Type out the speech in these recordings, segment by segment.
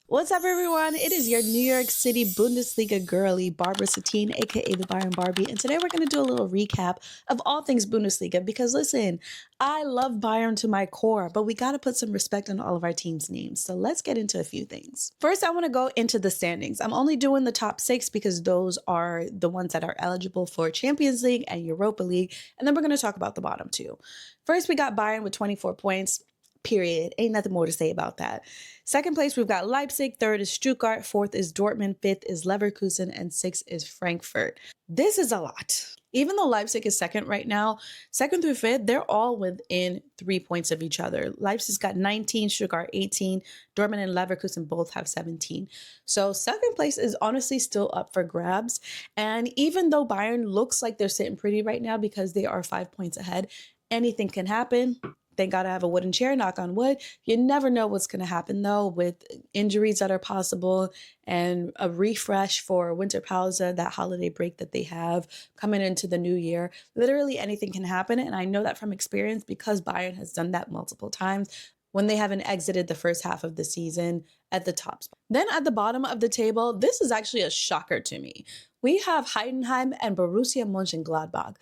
What's up, everyone? It is your New York City Bundesliga girly, Barbara Satine, aka the Bayern Barbie. And today we're going to do a little recap of all things Bundesliga because listen, I love Bayern to my core, but we got to put some respect on all of our teams' names. So let's get into a few things. First, I want to go into the standings. I'm only doing the top six because those are the ones that are eligible for Champions League and Europa League. And then we're going to talk about the bottom two. First, we got Bayern with 24 points. Period. Ain't nothing more to say about that. Second place, we've got Leipzig. Third is Stuttgart. Fourth is Dortmund. Fifth is Leverkusen. And sixth is Frankfurt. This is a lot. Even though Leipzig is second right now, second through fifth, they're all within 3 points of each other. Leipzig's got 19, Stuttgart 18, Dortmund and Leverkusen both have 17. So second place is honestly still up for grabs. And even though Bayern looks like they're sitting pretty right now because they are 5 points ahead, anything can happen. Thank God I have a wooden chair, knock on wood. You never know what's going to happen, though, with injuries that are possible and a refresh for winter pause, that holiday break that they have coming into the new year. Literally anything can happen. And I know that from experience because Bayern has done that multiple times when they haven't exited the first half of the season at the top spot. Then at the bottom of the table, this is actually a shocker to me. We have Heidenheim and Borussia Mönchengladbach.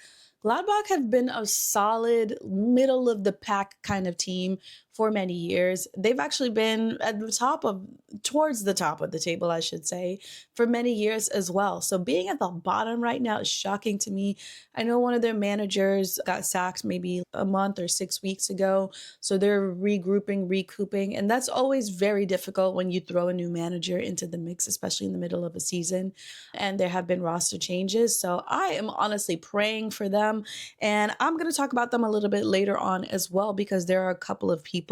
Gladbach have been a solid middle of the pack kind of team for many years. They've actually been towards the top of the table, I should say, for many years as well. So being at the bottom right now is shocking to me. I know one of their managers got sacked maybe a month or 6 weeks ago. So they're regrouping, recouping. And that's always very difficult when you throw a new manager into the mix, especially in the middle of a season. And there have been roster changes. So I am honestly praying for them. And I'm going to talk about them a little bit later on as well, because there are a couple of people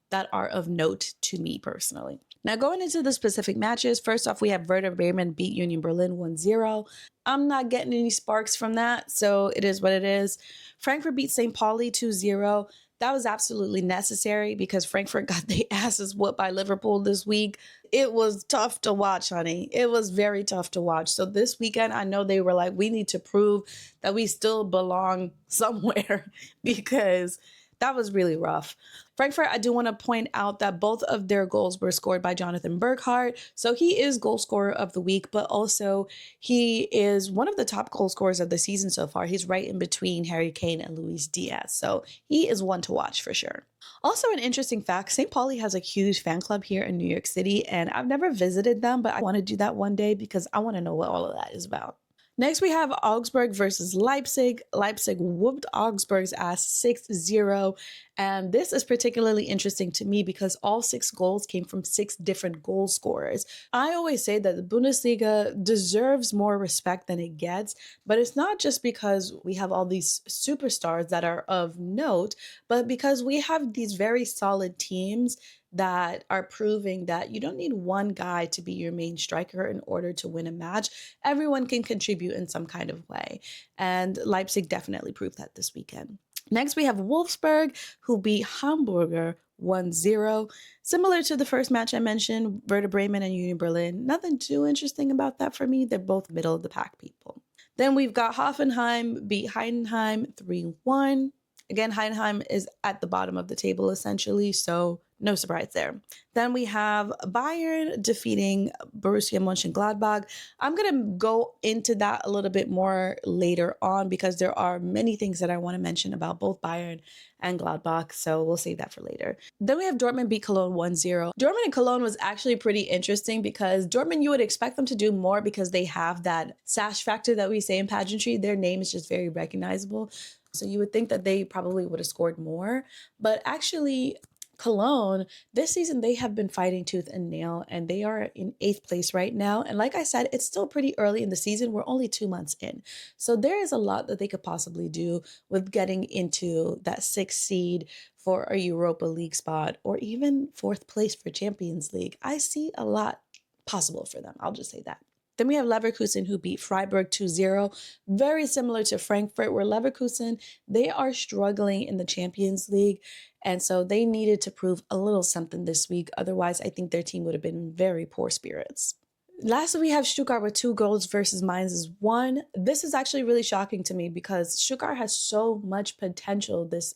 that are of note to me personally. Now, going into the specific matches, first off, we have Werder Bremen beat Union Berlin 1-0. I'm not getting any sparks from that, so it is what it is. Frankfurt beat St. Pauli 2-0. That was absolutely necessary because Frankfurt got their asses whooped by Liverpool this week. It was tough to watch, honey. It was very tough to watch. So this weekend, I know they were like, we need to prove that we still belong somewhere because that was really rough. Frankfurt, I do want to point out that both of their goals were scored by Jonathan Burghardt. So he is goal scorer of the week, but also he is one of the top goal scorers of the season so far. He's right in between Harry Kane and Luis Diaz. So he is one to watch for sure. Also, an interesting fact, St. Pauli has a huge fan club here in New York City, and I've never visited them, but I want to do that one day because I want to know what all of that is about. Next, we have Augsburg versus Leipzig. Leipzig whooped Augsburg's ass 6-0. And this is particularly interesting to me because all 6 goals came from 6 different goal scorers. I always say that the Bundesliga deserves more respect than it gets, but it's not just because we have all these superstars that are of note, but because we have these very solid teams that are proving that you don't need one guy to be your main striker in order to win a match. Everyone can contribute in some kind of way. And Leipzig definitely proved that this weekend. Next, we have Wolfsburg, who beat Hamburger 1-0. Similar to the first match I mentioned, Werder Bremen and Union Berlin. Nothing too interesting about that for me. They're both middle of the pack people. Then we've got Hoffenheim beat Heidenheim 3-1. Again, Heidenheim is at the bottom of the table essentially, so no surprise there. Then we have Bayern defeating Borussia Mönchengladbach. I'm going to go into that a little bit more later on because there are many things that I want to mention about both Bayern and Gladbach, so we'll save that for later. Then we have Dortmund beat Cologne 1-0. Dortmund and Cologne was actually pretty interesting because Dortmund, you would expect them to do more because they have that sash factor that we say in pageantry. Their name is just very recognizable. So you would think that they probably would have scored more, but actually Cologne, this season, they have been fighting tooth and nail, and they are in 8th place right now. And like I said, it's still pretty early in the season. We're only 2 months in. So there is a lot that they could possibly do with getting into that 6th seed for a Europa League spot or even 4th place for Champions League. I see a lot possible for them. I'll just say that. Then we have Leverkusen, who beat Freiburg 2-0. Very similar to Frankfurt, where Leverkusen, they are struggling in the Champions League. And so they needed to prove a little something this week. Otherwise, I think their team would have been in very poor spirits. Lastly, we have Stuttgart with 2 goals versus Mainz is 1. This is actually really shocking to me because Stuttgart has so much potential this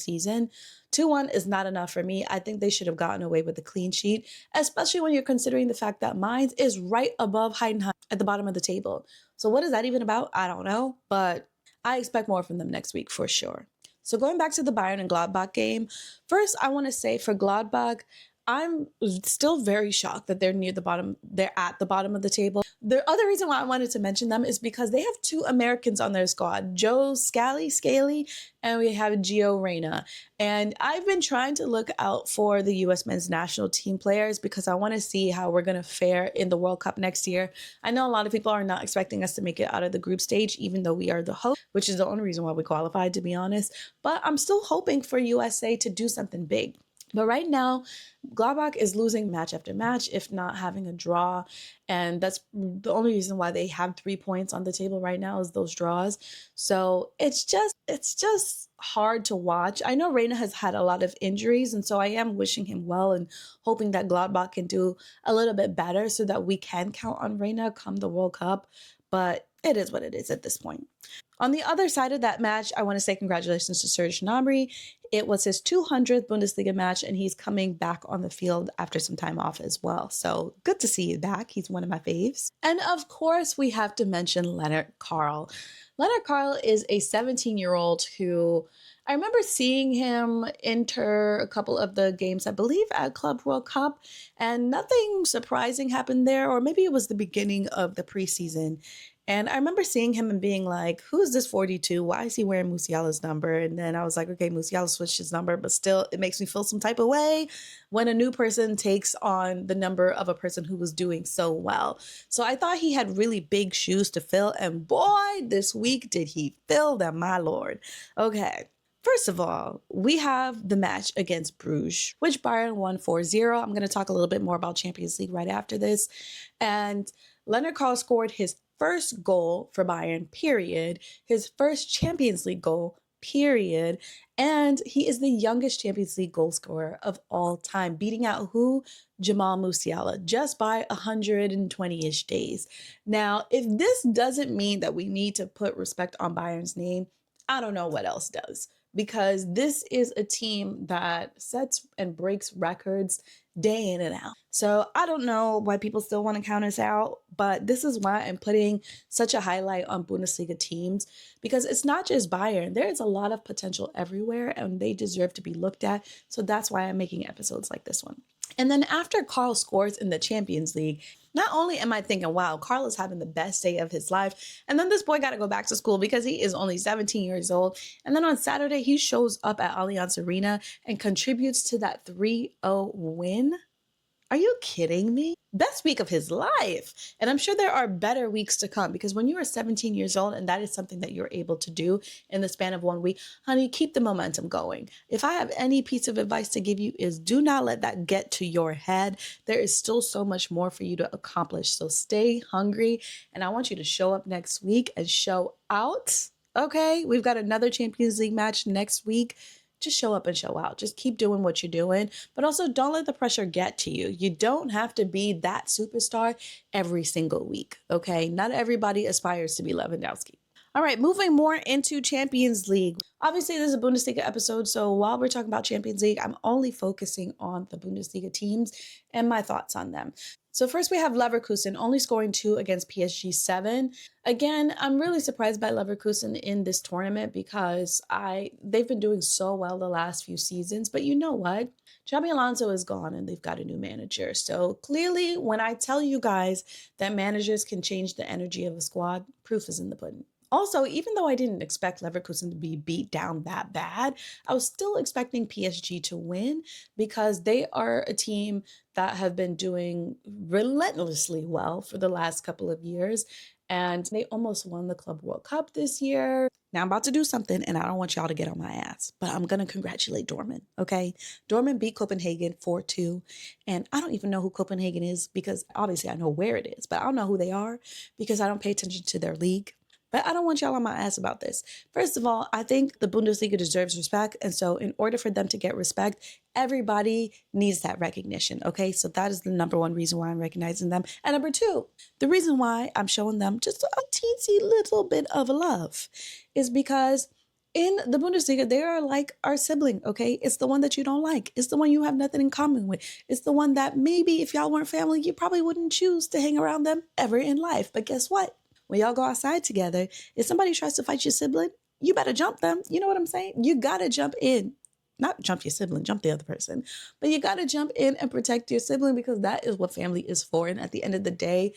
season. 2-1 is not enough for me. I think they should have gotten away with a clean sheet, especially when you're considering the fact that Mainz is right above Heidenheim at the bottom of the table. So what is that even about? I don't know, but I expect more from them next week for sure. So going back to the Bayern and Gladbach game, first I want to say for Gladbach, I'm still very shocked that they're near the bottom. They're at the bottom of the table. The other reason why I wanted to mention them is because they have 2 Americans on their squad, Joe Scaly, and we have Gio Reyna. And I've been trying to look out for the U.S. men's national team players because I want to see how we're going to fare in the World Cup next year. I know a lot of people are not expecting us to make it out of the group stage, even though we are the host, which is the only reason why we qualified, to be honest. But I'm still hoping for USA to do something big. But right now, Gladbach is losing match after match, if not having a draw. And that's the only reason why they have 3 points on the table right now is those draws. So it's just hard to watch. I know Reina has had a lot of injuries, and so I am wishing him well and hoping that Gladbach can do a little bit better so that we can count on Reina come the World Cup. But it is what it is at this point. On the other side of that match, I want to say congratulations to Serge Gnabry. It was his 200th Bundesliga match, and he's coming back on the field after some time off as well. So good to see you back. He's one of my faves. And of course, we have to mention Lennart Karl. Lennart Karl is a 17-year-old who I remember seeing him enter a couple of the games, I believe, at Club World Cup, and nothing surprising happened there, or maybe it was the beginning of the preseason. And I remember seeing him and being like, who's this 42? Why is he wearing Musiala's number? And then I was like, okay, Musiala switched his number, but still it makes me feel some type of way when a new person takes on the number of a person who was doing so well. So I thought he had really big shoes to fill. And boy, this week did he fill them, my lord. Okay. First of all, we have the match against Bruges, which Bayern won 4-0. I'm going to talk a little bit more about Champions League right after this. And Lennart Karl scored his first goal for Bayern, period. His first Champions League goal, period. And he is the youngest Champions League goal scorer of all time, beating out who? Jamal Musiala, just by 120-ish days. Now, if this doesn't mean that we need to put respect on Bayern's name, I don't know what else does. Because this is a team that sets and breaks records day in and out. So I don't know why people still want to count us out, but this is why I'm putting such a highlight on Bundesliga teams, because it's not just Bayern. There is a lot of potential everywhere and they deserve to be looked at. So that's why I'm making episodes like this one. And then after Karl scores in the Champions League, not only am I thinking, wow, Karl is having the best day of his life, and then this boy got to go back to school because he is only 17 years old. And then on Saturday, he shows up at Allianz Arena and contributes to that 3-0 win. Are you kidding me? Best week of his life. And I'm sure there are better weeks to come, because when you are 17 years old and that is something that you're able to do in the span of 1 week, honey, keep the momentum going. If I have any piece of advice to give you is do not let that get to your head. There is still so much more for you to accomplish. So stay hungry. And I want you to show up next week and show out. Okay, we've got another Champions League match next week. Just show up and show out. Just keep doing what you're doing, but also don't let the pressure get to you. You don't have to be that superstar every single week, okay? Not everybody aspires to be Lewandowski. All right, moving more into Champions League. Obviously, this is a Bundesliga episode, so while we're talking about Champions League, I'm only focusing on the Bundesliga teams and my thoughts on them. So first we have Leverkusen only scoring 2 against PSG 7. Again, I'm really surprised by Leverkusen in this tournament because they've been doing so well the last few seasons. But you know what? Xabi Alonso is gone and they've got a new manager. So clearly, when I tell you guys that managers can change the energy of a squad, proof is in the pudding. Also, even though I didn't expect Leverkusen to be beat down that bad, I was still expecting PSG to win because they are a team that have been doing relentlessly well for the last couple of years. And they almost won the Club World Cup this year. Now I'm about to do something and I don't want y'all to get on my ass, but I'm going to congratulate Dortmund, okay? Dortmund beat Copenhagen 4-2. And I don't even know who Copenhagen is because obviously I know where it is, but I don't know who they are because I don't pay attention to their league. But I don't want y'all on my ass about this. First of all, I think the Bundesliga deserves respect. And so in order for them to get respect, everybody needs that recognition. Okay. So that is the number one reason why I'm recognizing them. And number two, the reason why I'm showing them just a teensy little bit of love is because in the Bundesliga, they are like our sibling, okay? It's the one that you don't like. It's the one you have nothing in common with. It's the one that maybe if y'all weren't family, you probably wouldn't choose to hang around them ever in life. But guess what? When y'all go outside together, if somebody tries to fight your sibling, you better jump them. You know what I'm saying? You gotta jump in. Not jump your sibling, jump the other person. But you gotta jump in and protect your sibling because that is what family is for. And at the end of the day,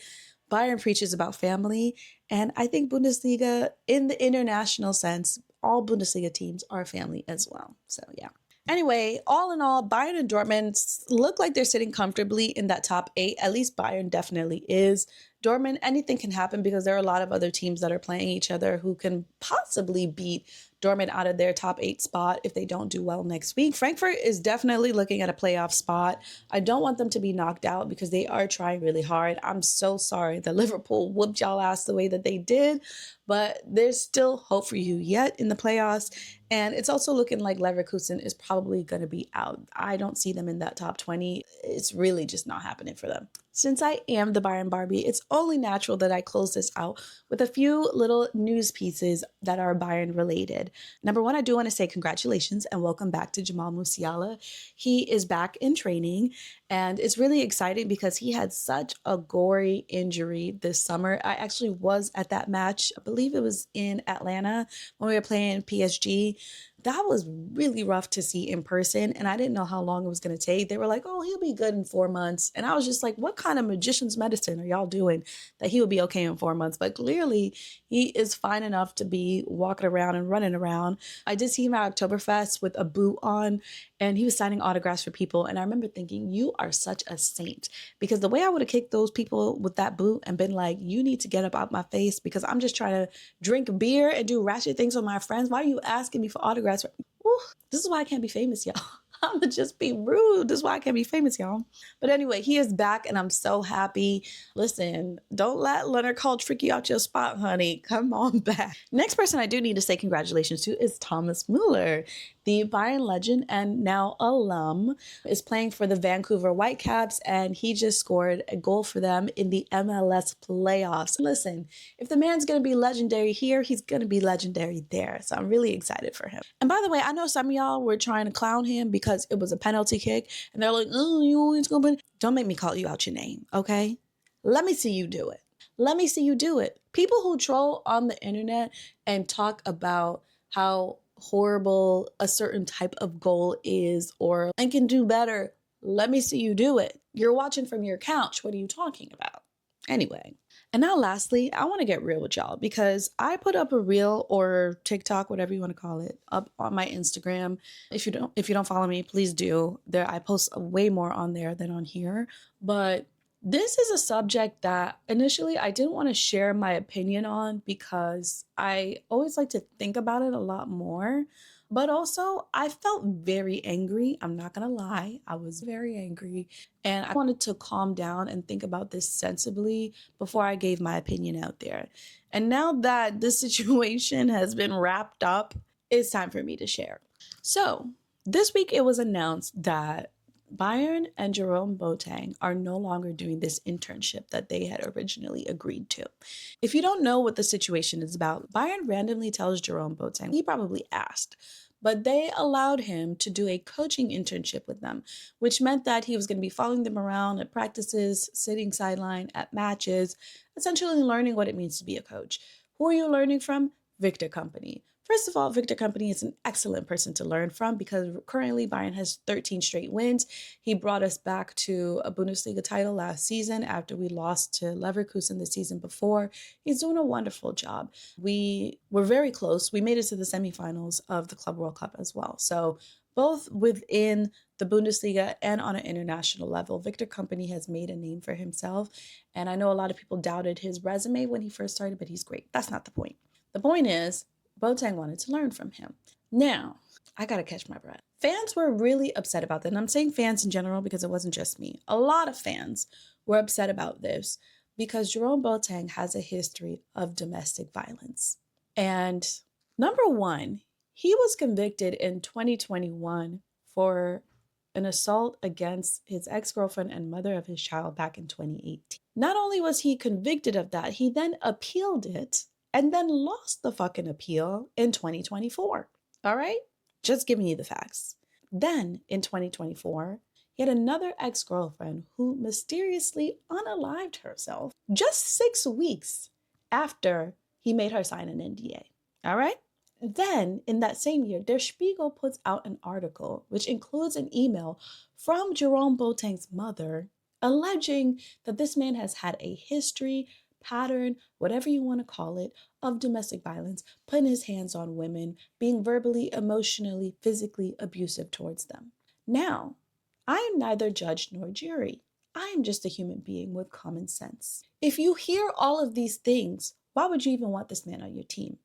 Bayern preaches about family. And I think Bundesliga, in the international sense, all Bundesliga teams are family as well. So, yeah. Anyway, all in all, Bayern and Dortmund look like they're sitting comfortably in that top 8. At least Bayern definitely is. Dortmund, anything can happen because there are a lot of other teams that are playing each other who can possibly beat Dortmund out of their top 8 spot if they don't do well next week. Frankfurt is definitely looking at a playoff spot. I don't want them to be knocked out because they are trying really hard. I'm so sorry that Liverpool whooped y'all ass the way that they did, but there's still hope for you yet in the playoffs. And it's also looking like Leverkusen is probably going to be out. I don't see them in that top 20. It's really just not happening for them. Since I am the Bayern Barbie, it's only natural that I close this out with a few little news pieces that are Bayern related. Number one, I do want to say congratulations and welcome back to Jamal Musiala. He is back in training and it's really exciting because he had such a gory injury this summer. I actually was at that match. I believe it was in Atlanta when we were playing PSG. That was really rough to see in person. And I didn't know how long it was going to take. They were like, oh, he'll be good in 4 months. And I was just like, what kind of magician's medicine are y'all doing that he will be okay in 4 months? But clearly he is fine enough to be walking around and running around. I did see him at Oktoberfest with a boot on and he was signing autographs for people. And I remember thinking, you are such a saint, because the way I would have kicked those people with that boot and been like, you need to get up out my face because I'm just trying to drink beer and do ratchet things with my friends. Why are you asking me for autographs? Ooh, this is why I can't be famous, y'all. I'm gonna just be rude. This is why I can't be famous, y'all. But anyway, he is back and I'm so happy. Listen, don't let Lennart Karl trick you out your spot, honey. Come on back. Next person I do need to say congratulations to is Thomas Muller. The Bayern legend and now alum is playing for the Vancouver Whitecaps, and he just scored a goal for them in the MLS playoffs. Listen, if the man's going to be legendary here, he's going to be legendary there. So I'm really excited for him. And by the way, I know some of y'all were trying to clown him because it was a penalty kick, and they're like, oh, you always going to be... Don't make me call you out your name, okay? Let me see you do it. Let me see you do it. People who troll on the internet and talk about how horrible a certain type of goal is or and can do better, let me see you do it. You're watching from your couch. What are you talking about? Anyway. And now lastly, I want to get real with y'all because I put up a reel or TikTok, whatever you want to call it, up on my Instagram. If you don't follow me, please do. There I post way more on there than on here. But this is a subject that initially I didn't want to share my opinion on because I always like to think about it a lot more. But also, I felt very angry. I'm not going to lie. I was very angry. And I wanted to calm down and think about this sensibly before I gave my opinion out there. And now that this situation has been wrapped up, it's time for me to share. So, this week it was announced that Bayern and Jerome Boateng are no longer doing this internship that they had originally agreed to. If you don't know what the situation is about, Bayern randomly tells Jerome Boateng, he probably asked, but they allowed him to do a coaching internship with them, which meant that he was going to be following them around at practices, sitting sideline at matches, essentially learning what it means to be a coach. Who are you learning from? Victor Company. First of all, Victor Company is an excellent person to learn from because currently Bayern has 13 straight wins. He brought us back to a Bundesliga title last season after we lost to Leverkusen the season before. He's doing a wonderful job. We were very close. We made it to the semifinals of the Club World Cup as well. So both within the Bundesliga and on an international level, Victor Company has made a name for himself. And I know a lot of people doubted his resume when he first started, but he's great. That's not the point. The point is, Boateng wanted to learn from him. Now, I gotta catch my breath. Fans were really upset about that. And I'm saying fans in general because it wasn't just me. A lot of fans were upset about this because Jerome Boateng has a history of domestic violence. And number one, he was convicted in 2021 for an assault against his ex-girlfriend and mother of his child back in 2018. Not only was he convicted of that, he then appealed it and then lost the fucking appeal in 2024. All right? Just giving you the facts. Then in 2024, he had another ex-girlfriend who mysteriously unalived herself just 6 weeks after he made her sign an NDA. All right? Then, in that same year, Der Spiegel puts out an article which includes an email from Jerome Boateng's mother alleging that this man has had a history, pattern, whatever you want to call it, of domestic violence, putting his hands on women, being verbally, emotionally, physically abusive towards them. Now, I am neither judge nor jury. I am just a human being with common sense. If you hear all of these things, why would you even want this man on your team?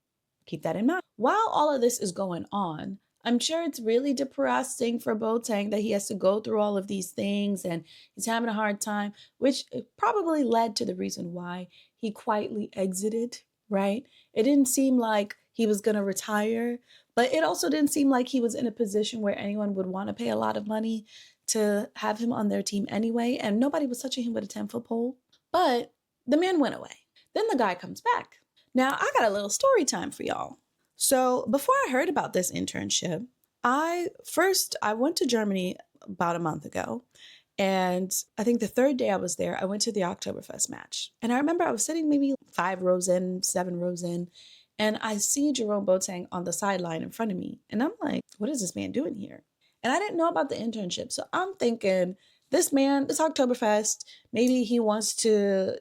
Keep that in mind. While all of this is going on, I'm sure it's really depressing for Boateng that he has to go through all of these things and he's having a hard time, which probably led to the reason why he quietly exited, right? It didn't seem like he was going to retire, but it also didn't seem like he was in a position where anyone would want to pay a lot of money to have him on their team anyway, and nobody was touching him with a 10-foot pole. But the man went away. Then the guy comes back. Now, I got a little story time for y'all. So before I heard about this internship, I went to Germany about a month ago. And I think the third day I was there, I went to the Oktoberfest match. And I remember I was sitting maybe 5 rows in, 7 rows in, and I see Jerome Boateng on the sideline in front of me. And I'm like, what is this man doing here? And I didn't know about the internship. So I'm thinking, this man, it's Oktoberfest, maybe he wants to,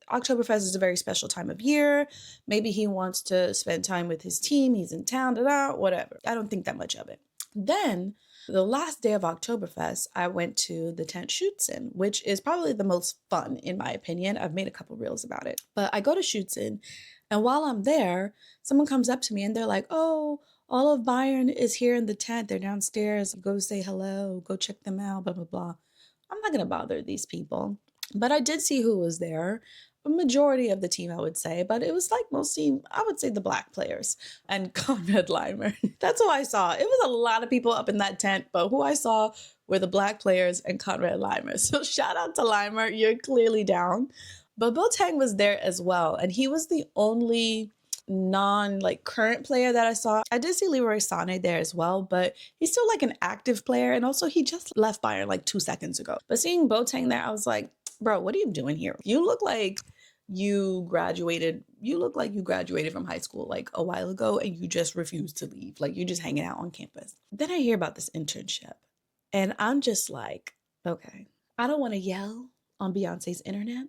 Oktoberfest is a very special time of year. Maybe he wants to spend time with his team. He's in town, whatever. I don't think that much of it. Then the last day of Oktoberfest, I went to the tent Schützen, which is probably the most fun in my opinion. I've made a couple reels about it. But I go to Schützen, and while I'm there, someone comes up to me and they're like, oh, all of Bayern is here in the tent. They're downstairs. Go say hello. Go check them out, blah, blah, blah. I'm not going to bother these people. But I did see who was there. A majority of the team, I would say, but it was like mostly, I would say, the black players and Conrad Leimer. That's who I saw. It was a lot of people up in that tent, but who I saw were the black players and Conrad Leimer. So shout out to Leimer, you're clearly down. But Boateng was there as well, and he was the only current player that I saw. I did see Leroy Sané there as well, but he's still like an active player, and also he just left Bayern like 2 seconds ago. But seeing Boateng there, I was like, bro, what are you doing here? You look like you graduated from high school like a while ago and you just refused to leave. Like you're just hanging out on campus. Then I hear about this internship and I'm just like, okay, I don't want to yell on Beyonce's internet.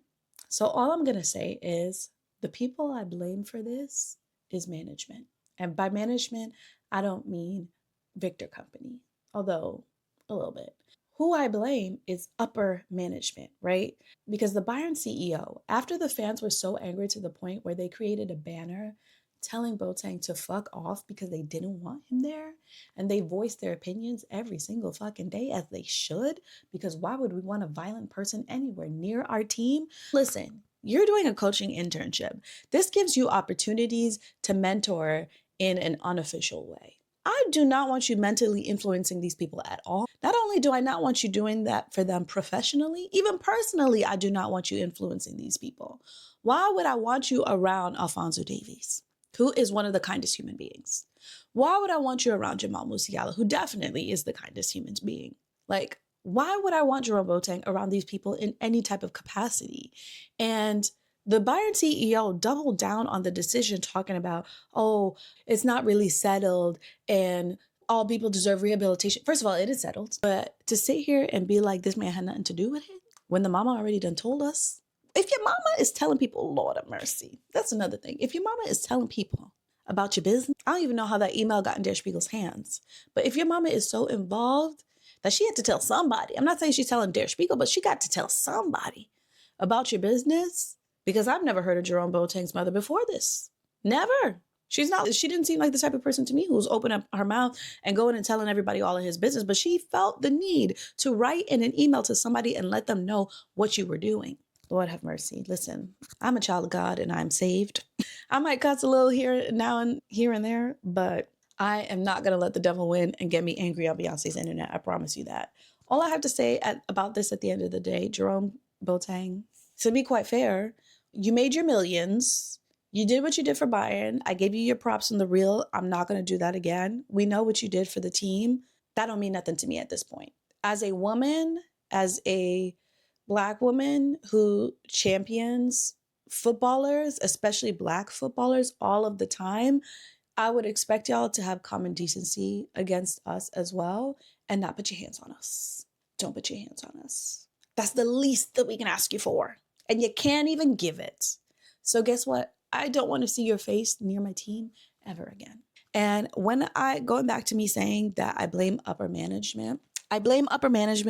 So all I'm going to say is the people I blame for this is management. And by management, I don't mean Victor Company, although a little bit. Who I blame is upper management, right? Because the Bayern CEO, after the fans were so angry to the point where they created a banner telling Boateng to fuck off because they didn't want him there, and they voiced their opinions every single fucking day, as they should, because why would we want a violent person anywhere near our team? Listen, you're doing a coaching internship. This gives you opportunities to mentor in an unofficial way. I do not want you mentally influencing these people at all. Not only do I not want you doing that for them professionally, even personally, I do not want you influencing these people. Why would I want you around Alphonso Davies, who is one of the kindest human beings? Why would I want you around Jamal Musiala, who definitely is the kindest human being? Like, why would I want Jerome Boateng around these people in any type of capacity? And the Bayern CEO doubled down on the decision, talking about, oh, it's not really settled and all people deserve rehabilitation. First of all, it is settled. But to sit here and be like, this man had nothing to do with it, when the mama already done told us. If your mama is telling people, Lord of mercy, that's another thing. If your mama is telling people about your business, I don't even know how that email got in Der Spiegel's hands. But if your mama is so involved that she had to tell somebody, I'm not saying she's telling Der Spiegel, but she got to tell somebody about your business. Because I've never heard of Jerome Boateng's mother before this. Never. She didn't seem like the type of person to me who was opening up her mouth and going and telling everybody all of his business. But she felt the need to write in an email to somebody and let them know what you were doing. Lord have mercy. Listen, I'm a child of God and I'm saved. I might cuss a little here now and here and there, but I am not going to let the devil win and get me angry on Beyonce's internet. I promise you that. All I have to say about this at the end of the day, Jerome Boateng, to be quite fair, you made your millions. You did what you did for Bayern. I gave you your props on the reel. I'm not going to do that again. We know what you did for the team. That don't mean nothing to me at this point. As a woman, as a Black woman who champions footballers, especially Black footballers, all of the time, I would expect y'all to have common decency against us as well and not put your hands on us. Don't put your hands on us. That's the least that we can ask you for. And you can't even give it. So guess what? I don't want to see your face near my team ever again. And going back to me saying that I blame upper management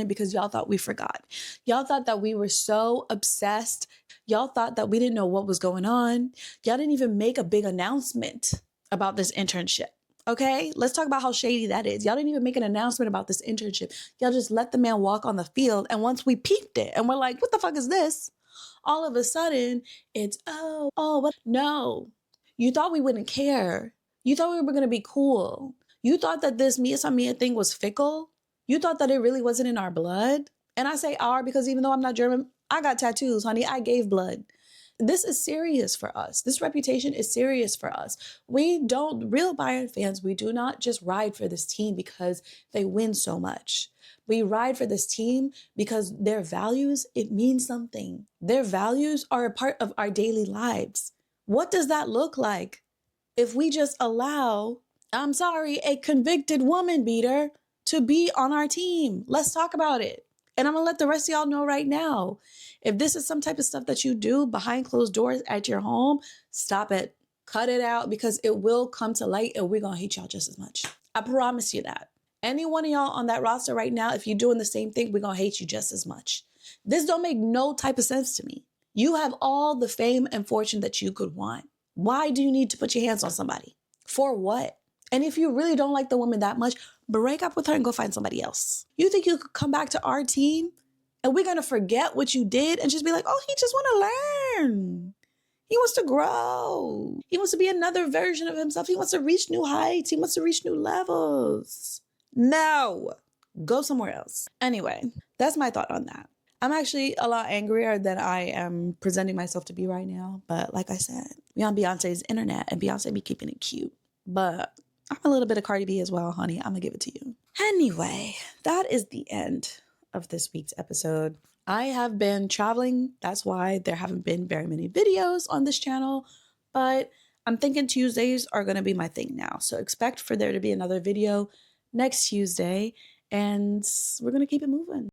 because y'all thought we forgot. Y'all thought that we were so obsessed. Y'all thought that we didn't know what was going on. Y'all didn't even make a big announcement about this internship. Okay, let's talk about how shady that is. Y'all didn't even make an announcement about this internship. Y'all just let the man walk on the field. And once we peeped it and we're like, what the fuck is this? All of a sudden, it's, what? No, you thought we wouldn't care. You thought we were going to be cool. You thought that this Mia San Mia thing was fickle. You thought that it really wasn't in our blood. And I say our because even though I'm not German, I got tattoos, honey. I gave blood. This is serious for us. This reputation is serious for us. Real Bayern fans, we do not just ride for this team because they win so much. We ride for this team because their values, it means something. Their values are a part of our daily lives. What does that look like if we just allow, a convicted woman beater to be on our team? Let's talk about it. And I'm going to let the rest of y'all know right now. If this is some type of stuff that you do behind closed doors at your home, stop it. Cut it out because it will come to light and we're going to hate y'all just as much. I promise you that. Any one of y'all on that roster right now, if you're doing the same thing, we're going to hate you just as much. This don't make no type of sense to me. You have all the fame and fortune that you could want. Why do you need to put your hands on somebody? For what? And if you really don't like the woman that much, break up with her and go find somebody else. You think you could come back to our team and we're going to forget what you did and just be like, oh, he just want to learn. He wants to grow. He wants to be another version of himself. He wants to reach new heights. He wants to reach new levels. No, go somewhere else. Anyway, that's my thought on that. I'm actually a lot angrier than I am presenting myself to be right now. But like I said, we on Beyonce's internet and Beyonce be keeping it cute. But I'm a little bit of Cardi B as well, honey. I'm going to give it to you. Anyway, that is the end of this week's episode. I have been traveling. That's why there haven't been very many videos on this channel. But I'm thinking Tuesdays are going to be my thing now. So expect for there to be another video next Tuesday. And we're going to keep it moving.